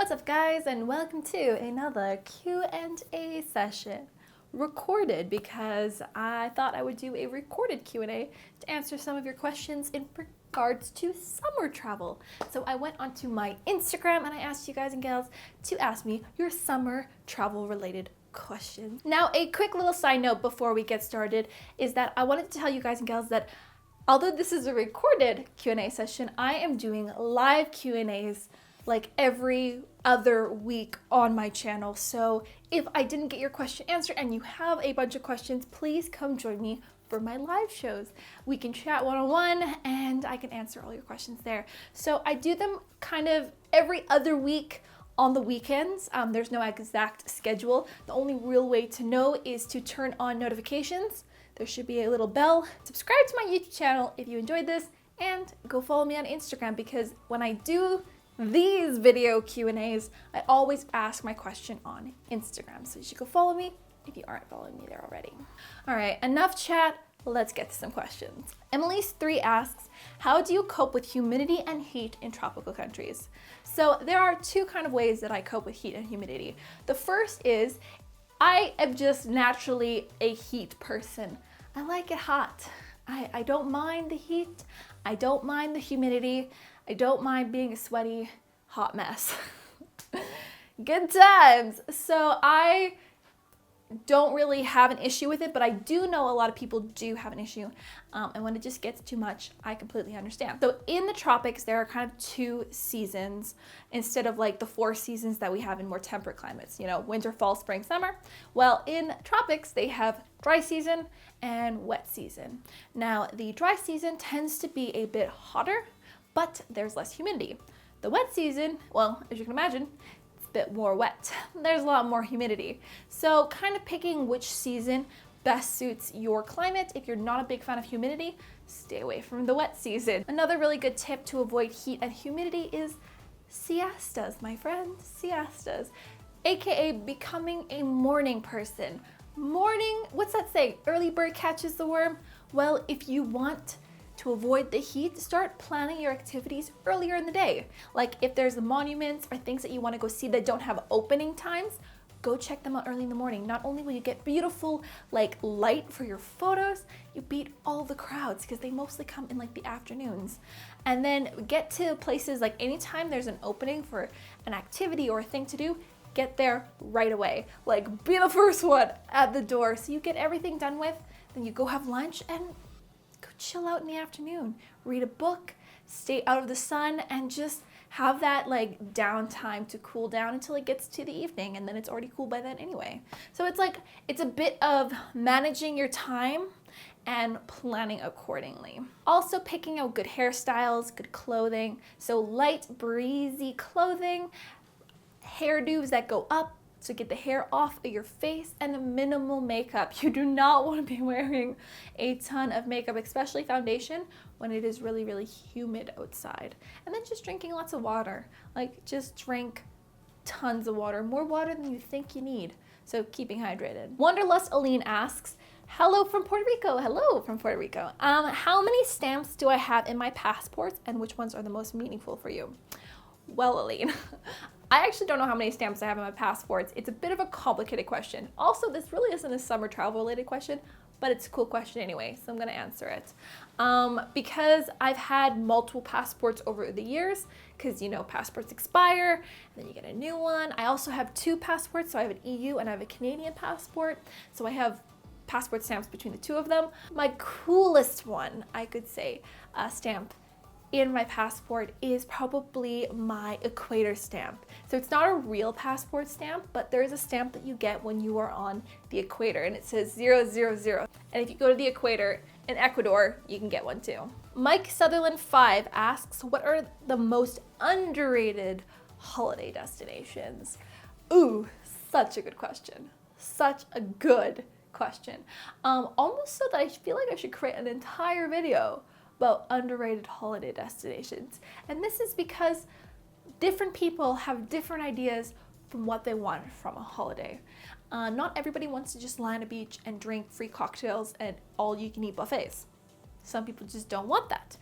What's up guys, and welcome to another Q&A session. Recorded because I thought I would do a recorded Q&A to answer some of your questions in regards to summer travel. So I went onto my Instagram and I asked you guys and gals to ask me your summer travel related questions. Now a quick little side note before we get started is that I wanted to tell you guys and gals that although this is a recorded Q&A session, I am doing live Q&As like every other week on my channel. So if I didn't get your question answered and you have a bunch of questions, please come join me for my live shows. We can chat one-on-one and I can answer all your questions there. So I do them kind of every other week on the weekends. There's no exact schedule. The only real way to know is to turn on notifications. There should be a little bell. Subscribe to my YouTube channel if you enjoyed this, and go follow me on Instagram, because when I do these video Q&As, I always ask my question on Instagram. So you should go follow me if you aren't following me there already. All right, enough chat. Let's get to some questions. Emily's3 asks, how do you cope with humidity and heat in tropical countries? So there are two kind of ways that I cope with heat and humidity. The first is I am just naturally a heat person. I like it hot. I don't mind the heat. I don't mind the humidity. I don't mind being a sweaty, hot mess. Good times. So I don't really have an issue with it, but I do know a lot of people do have an issue. And when it just gets too much, I completely understand. So in the tropics, there are kind of two seasons instead of like the 4 seasons that we have in more temperate climates, you know, winter, fall, spring, summer. Well, in tropics, they have dry season and wet season. Now, the dry season tends to be a bit hotter, but there's less humidity. The wet season, well, as you can imagine, bit more wet. There's a lot more humidity. So kind of picking which season best suits your climate. If you're not a big fan of humidity, stay away from the wet season. Another really good tip to avoid heat and humidity is siestas, my friends, siestas, AKA becoming a morning person. Morning, what's that saying? Early bird catches the worm. Well, if you want to avoid the heat, start planning your activities earlier in the day. Like if there's monuments or things that you want to go see that don't have opening times, go check them out early in the morning. Not only will you get beautiful like light for your photos, you beat all the crowds because they mostly come in like the afternoons. And then get to places like anytime there's an opening for an activity or a thing to do, get there right away. Like be the first one at the door so you get everything done with, then you go have lunch and go chill out in the afternoon, read a book, stay out of the sun, and just have that like downtime to cool down until it gets to the evening, and then it's already cool by then anyway. So it's like, it's a bit of managing your time and planning accordingly. Also picking out good hairstyles, good clothing. So light, breezy clothing, hairdos that go up, so get the hair off of your face, and a minimal makeup. You do not want to be wearing a ton of makeup, especially foundation, when it is really, really humid outside. And then just drinking lots of water. Like just drink tons of water, more water than you think you need. So keeping hydrated. Wanderlust Aline asks, hello from Puerto Rico. Hello from Puerto Rico. How many stamps do I have in my passports, and which ones are the most meaningful for you? Well, Aline, I actually don't know how many stamps I have in my passports. It's a bit of a complicated question. Also, this really isn't a summer travel related question, but it's a cool question anyway, so I'm gonna answer it. Because I've had multiple passports over the years, because you know, passports expire, and then you get a new one. I also have 2 passports, so I have an EU and I have a Canadian passport. So I have passport stamps between the 2 of them. My coolest one, I could say, stamp in my passport is probably my equator stamp. So it's not a real passport stamp, but there is a stamp that you get when you are on the equator, and it says 000. And if you go to the equator in Ecuador, you can get one too. Mike Sutherland 5 asks, what are the most underrated holiday destinations? Ooh, such a good question. Such a good question. Almost so that I feel like I should create an entire video about underrated holiday destinations. And this is because different people have different ideas from what they want from a holiday. Not everybody wants to just lie on a beach and drink free cocktails and all you can eat buffets. Some people just don't want that.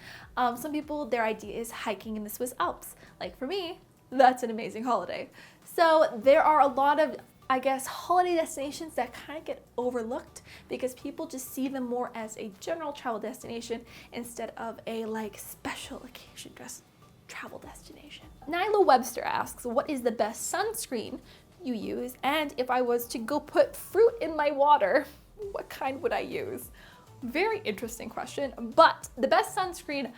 Some people, their idea is hiking in the Swiss Alps. Like for me, that's an amazing holiday. So there are a lot of, I guess, holiday destinations that kind of get overlooked because people just see them more as a general travel destination instead of a like special occasion dress travel destination. Nyla Webster asks, what is the best sunscreen you use? And if I was to go put fruit in my water, what kind would I use? Very interesting question, but the best sunscreen,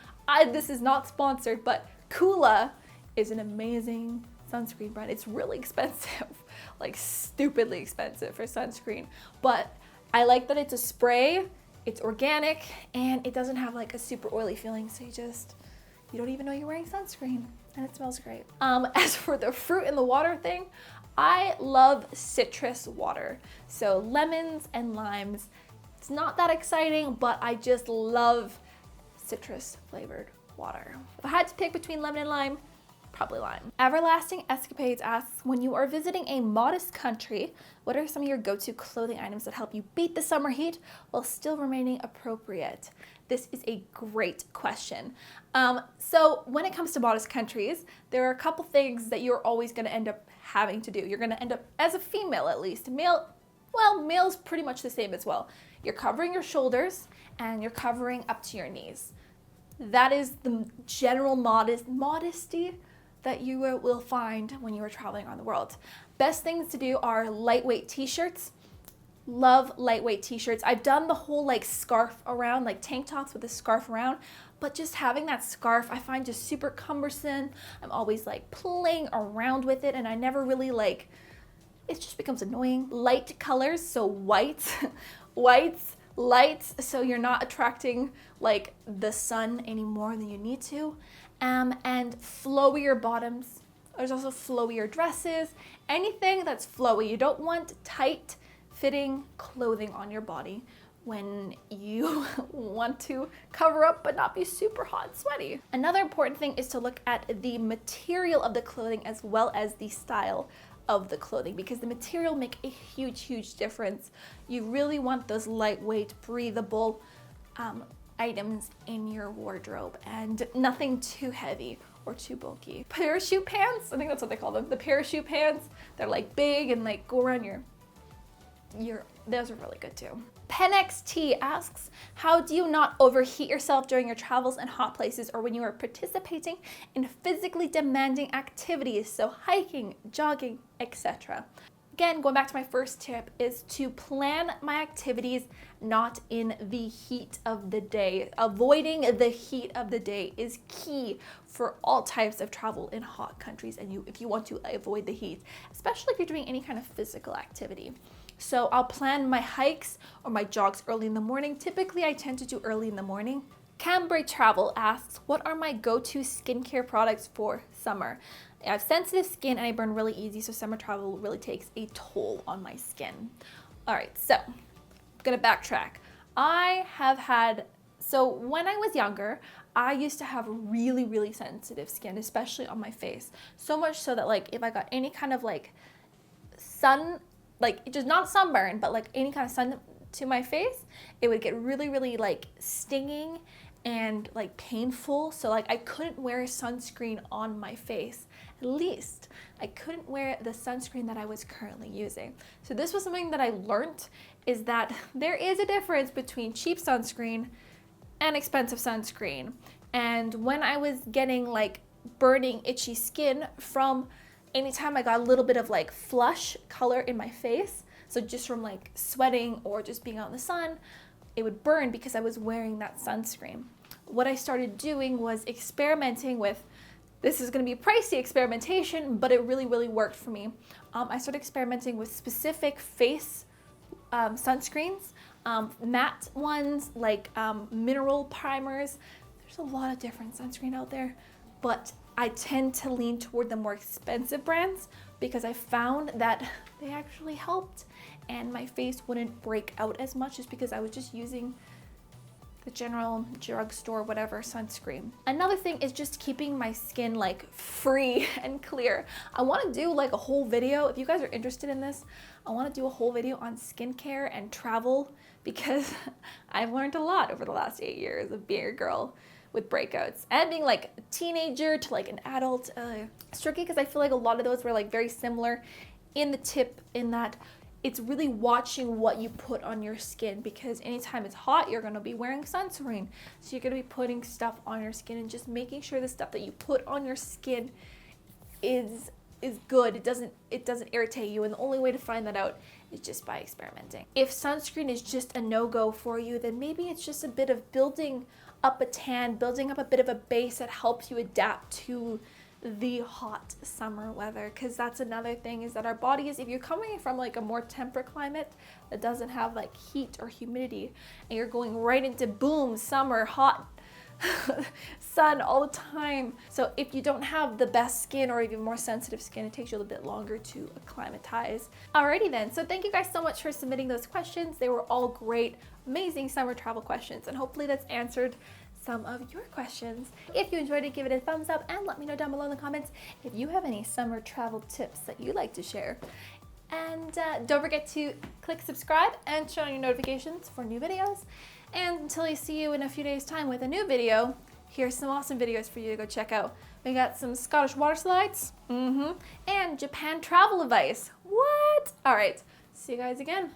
this is not sponsored, but Kula is an amazing sunscreen brand. It's really expensive, like stupidly expensive for sunscreen, but I like that it's a spray, it's organic, and it doesn't have like a super oily feeling, so you don't even know you're wearing sunscreen, and it smells great. As for the fruit in the water thing, I love citrus water, so lemons and limes. It's not that exciting, but I just love citrus flavored water. If I had to pick between lemon and lime, probably lime. Everlasting Escapades asks, when you are visiting a modest country, what are some of your go-to clothing items that help you beat the summer heat while still remaining appropriate? This is a great question. So when it comes to modest countries, there are a couple things that you're always gonna end up having to do. You're gonna end up, as a female at least, male's pretty much the same as well. You're covering your shoulders and you're covering up to your knees. That is the general modesty that you will find when you are traveling around the world. Best things to do are lightweight t-shirts. Love lightweight t-shirts. I've done the whole like scarf around, like tank tops with a scarf around, but just having that scarf I find just super cumbersome. I'm always like playing around with it and I never really it just becomes annoying. Light colors, so whites, lights, so you're not attracting like the sun any more than you need to. And flowier bottoms. There's also flowier dresses. Anything that's flowy. You don't want tight fitting clothing on your body when you want to cover up but not be super hot and sweaty. Another important thing is to look at the material of the clothing as well as the style of the clothing, because the material make a huge difference. You really want those lightweight, breathable items in your wardrobe and nothing too heavy or too bulky. Parachute pants, I think that's what they call them. The parachute pants, they're like big and like go around those are really good too. PenXT asks, how do you not overheat yourself during your travels in hot places or when you are participating in physically demanding activities, so hiking, jogging, etc.? Again, going back to my first tip is to plan my activities not in the heat of the day. Avoiding the heat of the day is key for all types of travel in hot countries and if you want to avoid the heat, especially if you're doing any kind of physical activity. So I'll plan my hikes or my jogs early in the morning. Typically, I tend to do early in the morning. Cambrai Travel asks, what are my go-to skincare products for summer? I have sensitive skin and I burn really easy, so summer travel really takes a toll on my skin. All right, so I'm gonna backtrack. So when I was younger, I used to have really sensitive skin, especially on my face. So much so that like if I got any kind of like sun, like just not sunburn, but like any kind of sun to my face, it would get really like stinging and like painful. So like I couldn't wear sunscreen on my face. At least I couldn't wear the sunscreen that I was currently using. So this was something that I learned, is that there is a difference between cheap sunscreen and expensive sunscreen. And when I was getting like burning itchy skin from anytime I got a little bit of like flush color in my face, so just from like sweating or just being out in the sun, it would burn because I was wearing that sunscreen. What I started doing was experimenting with, this is going to be pricey experimentation, but it really worked for me. I started experimenting with specific face sunscreens, matte ones, like mineral primers. There's a lot of different sunscreen out there, but I tend to lean toward the more expensive brands because I found that they actually helped and my face wouldn't break out as much just because I was just using the general drugstore whatever sunscreen. Another thing is just keeping my skin like free and clear. I want to do like a whole video, if you guys are interested in this, I want to do a whole video on skincare and travel because I've learned a lot over the last 8 years of being a girl. with breakouts. And being like a teenager to like an adult, it's tricky because I feel like a lot of those were like very similar in the tip, in that it's really watching what you put on your skin, because anytime it's hot, you're going to be wearing sunscreen. So you're going to be putting stuff on your skin, and just making sure the stuff that you put on your skin is good. It doesn't irritate you, and the only way to find that out is just by experimenting. If sunscreen is just a no-go for you, then maybe it's just a bit of building up a tan, building up a bit of a base that helps you adapt to the hot summer weather. Because that's another thing, is that our bodies, if you're coming from like a more temperate climate that doesn't have like heat or humidity, and you're going right into boom, summer, hot sun all the time. So if you don't have the best skin, or even more sensitive skin, it takes you a little bit longer to acclimatize. Alrighty then, so thank you guys so much for submitting those questions. They were all great, amazing summer travel questions, and hopefully that's answered some of your questions. If you enjoyed it, give it a thumbs up, and let me know down below in the comments if you have any summer travel tips that you'd like to share. And don't forget to click subscribe and turn on your notifications for new videos. And until I see you in a few days' time with a new video, here's some awesome videos for you to go check out. We got some Scottish water slides, and Japan travel advice. What? All right, see you guys again.